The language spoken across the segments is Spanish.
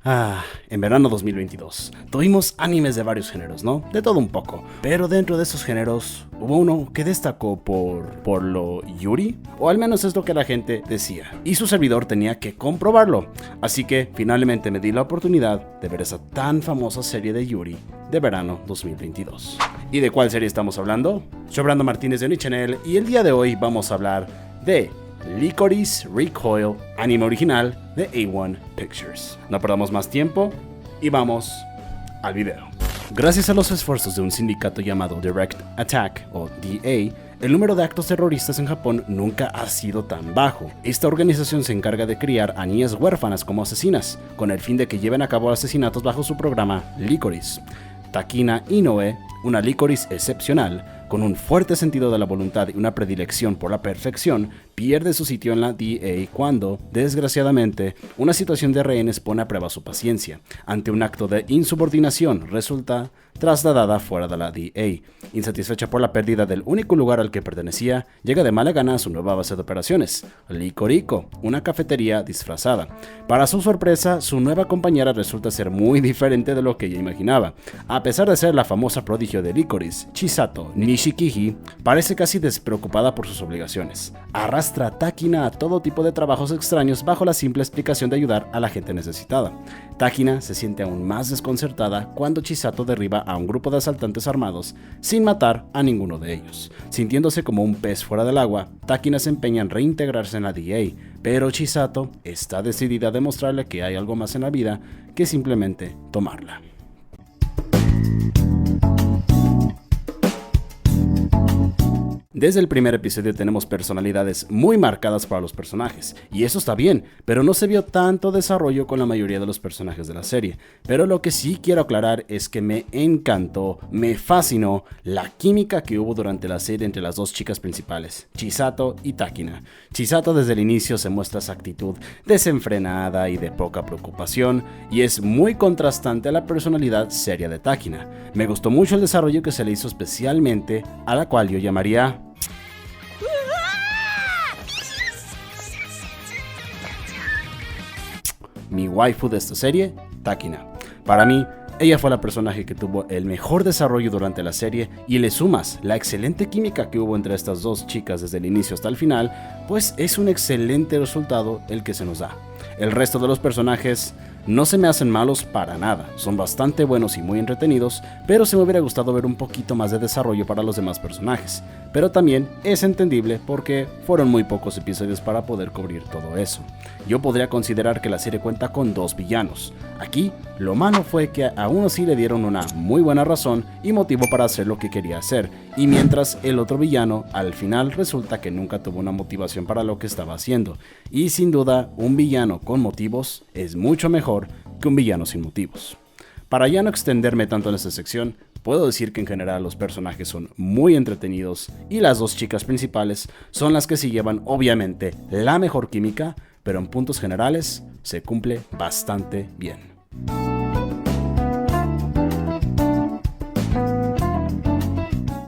En verano 2022 tuvimos animes de varios géneros, ¿no? De todo un poco. Pero dentro de esos géneros hubo uno que destacó por lo yuri, o al menos es lo que la gente decía. Y su servidor tenía que comprobarlo. Así que finalmente me di la oportunidad de ver esa tan famosa serie de yuri de verano 2022. ¿Y de cuál serie estamos hablando? Soy Brando Martínez de Onichannel y el día de hoy vamos a hablar de Lycoris Recoil, anime original de A1 Pictures. No perdamos más tiempo y vamos al video. Gracias a los esfuerzos de un sindicato llamado Direct Attack o DA, el número de actos terroristas en Japón nunca ha sido tan bajo. Esta organización se encarga de criar a niñas huérfanas como asesinas, con el fin de que lleven a cabo asesinatos bajo su programa Lycoris. Takina Inoue, una Lycoris excepcional, con un fuerte sentido de la voluntad y una predilección por la perfección, pierde su sitio en la DA cuando, desgraciadamente, una situación de rehenes pone a prueba su paciencia. Ante un acto de insubordinación, resulta trasladada fuera de la DA. Insatisfecha por la pérdida del único lugar al que pertenecía, llega de mala gana a su nueva base de operaciones, Licorico, una cafetería disfrazada. Para su sorpresa, su nueva compañera resulta ser muy diferente de lo que ella imaginaba. A pesar de ser la famosa prodigio de Lycoris, Chisato Nishikiji parece casi despreocupada por sus obligaciones. Arrastra a Takina a todo tipo de trabajos extraños bajo la simple explicación de ayudar a la gente necesitada. Takina se siente aún más desconcertada cuando Chisato derriba a un grupo de asaltantes armados sin matar a ninguno de ellos. Sintiéndose como un pez fuera del agua, Takina se empeña en reintegrarse en la DA, pero Chisato está decidida a demostrarle que hay algo más en la vida que simplemente tomarla. Desde el primer episodio tenemos personalidades muy marcadas para los personajes, y eso está bien, pero no se vio tanto desarrollo con la mayoría de los personajes de la serie. Pero lo que sí quiero aclarar es que me encantó, me fascinó la química que hubo durante la serie entre las dos chicas principales, Chisato y Takina. Chisato desde el inicio se muestra esa actitud desenfrenada y de poca preocupación, y es muy contrastante a la personalidad seria de Takina. Me gustó mucho el desarrollo que se le hizo especialmente a la cual yo llamaría mi waifu de esta serie, Takina. Para mí, ella fue la personaje que tuvo el mejor desarrollo durante la serie, y le sumas la excelente química que hubo entre estas dos chicas desde el inicio hasta el final, pues es un excelente resultado el que se nos da. El resto de los personajes no se me hacen malos para nada, son bastante buenos y muy entretenidos, pero se me hubiera gustado ver un poquito más de desarrollo para los demás personajes. Pero también es entendible porque fueron muy pocos episodios para poder cubrir todo eso. Yo podría considerar que la serie cuenta con dos villanos. Aquí, lo malo fue que a uno sí le dieron una muy buena razón y motivo para hacer lo que quería hacer, y mientras el otro villano al final resulta que nunca tuvo una motivación para lo que estaba haciendo. Y sin duda, un villano con motivos es mucho mejor que un villano sin motivos. Para ya no extenderme tanto en esta sección, puedo decir que en general los personajes son muy entretenidos y las dos chicas principales son las que sí llevan obviamente la mejor química, pero en puntos generales se cumple bastante bien.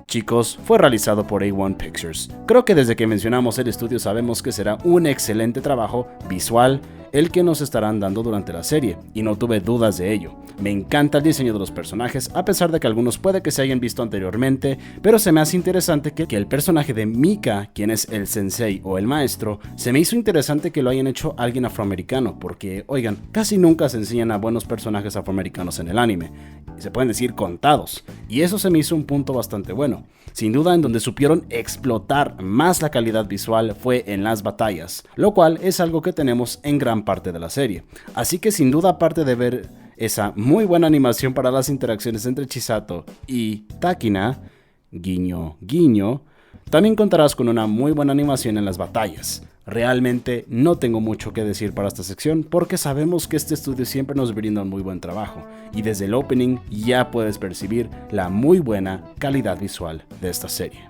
Chicos, fue realizado por A1 Pictures. Creo que desde que mencionamos el estudio sabemos que será un excelente trabajo visual el que nos estarán dando durante la serie, y no tuve dudas de ello. Me encanta el diseño de los personajes, a pesar de que algunos puede que se hayan visto anteriormente, pero se me hace interesante que el personaje de Mika, quien es el sensei o el maestro, se me hizo interesante que lo hayan hecho alguien afroamericano, porque, oigan, casi nunca se enseñan a buenos personajes afroamericanos en el anime. Se pueden decir contados, y eso se me hizo un punto bastante bueno. Sin duda, en donde supieron explotar más la calidad visual fue en las batallas, lo cual es algo que tenemos en gran parte de la serie. Así que sin duda, aparte de ver esa muy buena animación para las interacciones entre Chisato y Takina, guiño guiño, también contarás con una muy buena animación en las batallas. Realmente no tengo mucho que decir para esta sección porque sabemos que este estudio siempre nos brinda un muy buen trabajo, y desde el opening ya puedes percibir la muy buena calidad visual de esta serie.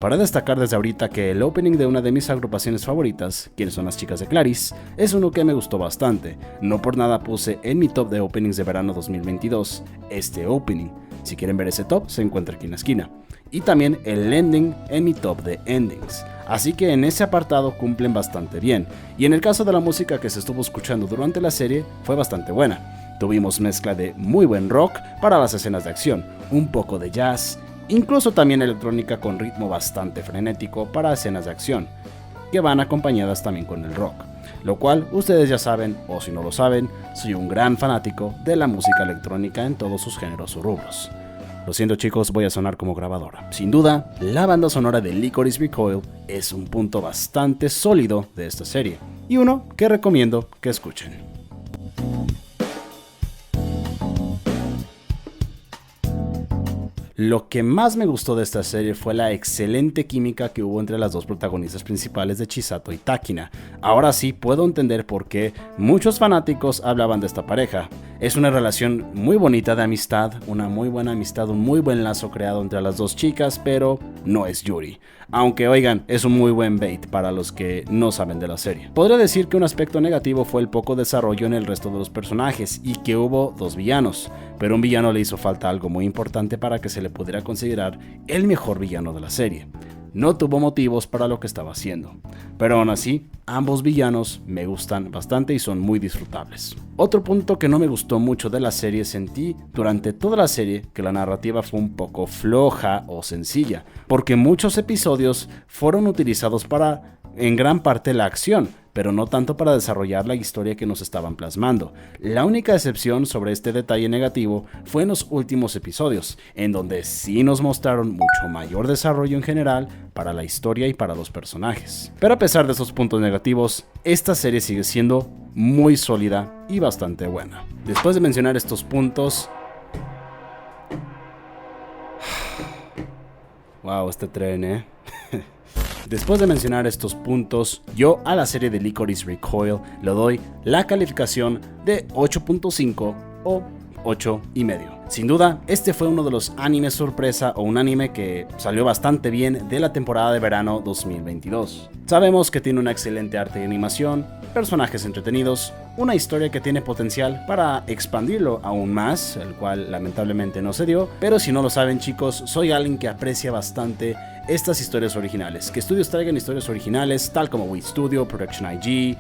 Para destacar desde ahorita que el opening de una de mis agrupaciones favoritas, quienes son las chicas de Claris, es uno que me gustó bastante. No por nada puse en mi top de openings de verano 2022 este opening. Si quieren ver ese top, se encuentra aquí en la esquina. Y también el ending en mi top de endings. Así que en ese apartado cumplen bastante bien. Y en el caso de la música que se estuvo escuchando durante la serie, fue bastante buena. Tuvimos mezcla de muy buen rock para las escenas de acción, un poco de jazz, incluso también electrónica con ritmo bastante frenético para escenas de acción, que van acompañadas también con el rock, lo cual ustedes ya saben, o si no lo saben, soy un gran fanático de la música electrónica en todos sus géneros o rubros. Lo siento chicos, voy a sonar como grabadora. Sin duda, la banda sonora de Licorice Recoil es un punto bastante sólido de esta serie, y uno que recomiendo que escuchen. Lo que más me gustó de esta serie fue la excelente química que hubo entre las dos protagonistas principales de Chisato y Takina. Ahora sí puedo entender por qué muchos fanáticos hablaban de esta pareja. Es una relación muy bonita de amistad, una muy buena amistad, un muy buen lazo creado entre las dos chicas, pero no es Yuri. Aunque oigan, es un muy buen bait para los que no saben de la serie. Podría decir que un aspecto negativo fue el poco desarrollo en el resto de los personajes y que hubo dos villanos, pero a un villano le hizo falta algo muy importante para que se le pudiera considerar el mejor villano de la serie. No tuvo motivos para lo que estaba haciendo, pero aún así, ambos villanos me gustan bastante y son muy disfrutables. Otro punto que no me gustó mucho de la serie, sentí durante toda la serie que la narrativa fue un poco floja o sencilla, porque muchos episodios fueron utilizados para, en gran parte, la acción, pero no tanto para desarrollar la historia que nos estaban plasmando. La única excepción sobre este detalle negativo fue en los últimos episodios, en donde sí nos mostraron mucho mayor desarrollo en general para la historia y para los personajes. Pero a pesar de esos puntos negativos, esta serie sigue siendo muy sólida y bastante buena. Después de mencionar estos puntos... Wow, este tren, Después de mencionar estos puntos, yo a la serie de Licorice Recoil le doy la calificación de 8.5 o 8,5. Sin duda, este fue uno de los animes sorpresa o un anime que salió bastante bien de la temporada de verano 2022. Sabemos que tiene una excelente arte de animación, personajes entretenidos, una historia que tiene potencial para expandirlo aún más, el cual lamentablemente no se dio, pero si no lo saben chicos, soy alguien que aprecia bastante estas historias originales, que estudios traigan historias originales tal como Wit Studio, Production IG,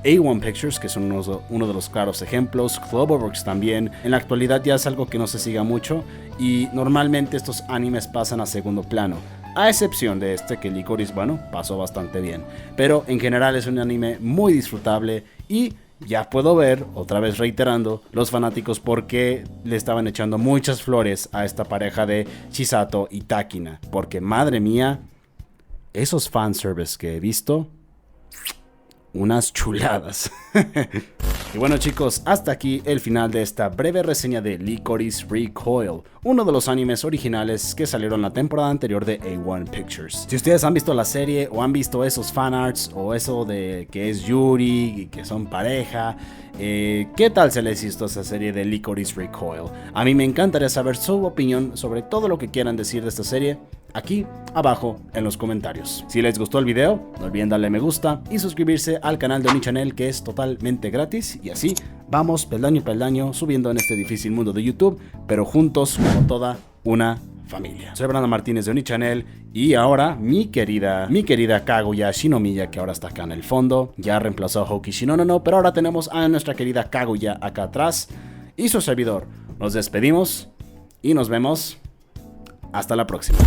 A1 Pictures, que son uno de los claros ejemplos, Cloverworks también. En la actualidad ya es algo que no se siga mucho y normalmente estos animes pasan a segundo plano, a excepción de este que Licorice, bueno, pasó bastante bien, pero en general es un anime muy disfrutable y ya puedo ver, otra vez reiterando, los fanáticos por qué le estaban echando muchas flores a esta pareja de Chisato y Takina, porque madre mía, esos fanservice que he visto, unas chuladas. Y bueno chicos, hasta aquí el final de esta breve reseña de Licorice Recoil, uno de los animes originales que salieron la temporada anterior de A1 Pictures. Si ustedes han visto la serie o han visto esos fanarts o eso de que es Yuri y que son pareja, ¿qué tal se les hizo esa serie de Licorice Recoil? A mí me encantaría saber su opinión sobre todo lo que quieran decir de esta serie aquí abajo en los comentarios. Si les gustó el video, no olviden darle me gusta y suscribirse al canal de OniChannel, que es totalmente gratis, y así vamos peldaño a peldaño subiendo en este difícil mundo de YouTube, pero juntos como toda una familia. Soy Brandon Martínez de OniChannel y ahora mi querida Kaguya Shinomiya, que ahora está acá en el fondo, ya reemplazó a Hoki Shinonono, pero ahora tenemos a nuestra querida Kaguya acá atrás y su servidor. Nos despedimos y nos vemos hasta la próxima.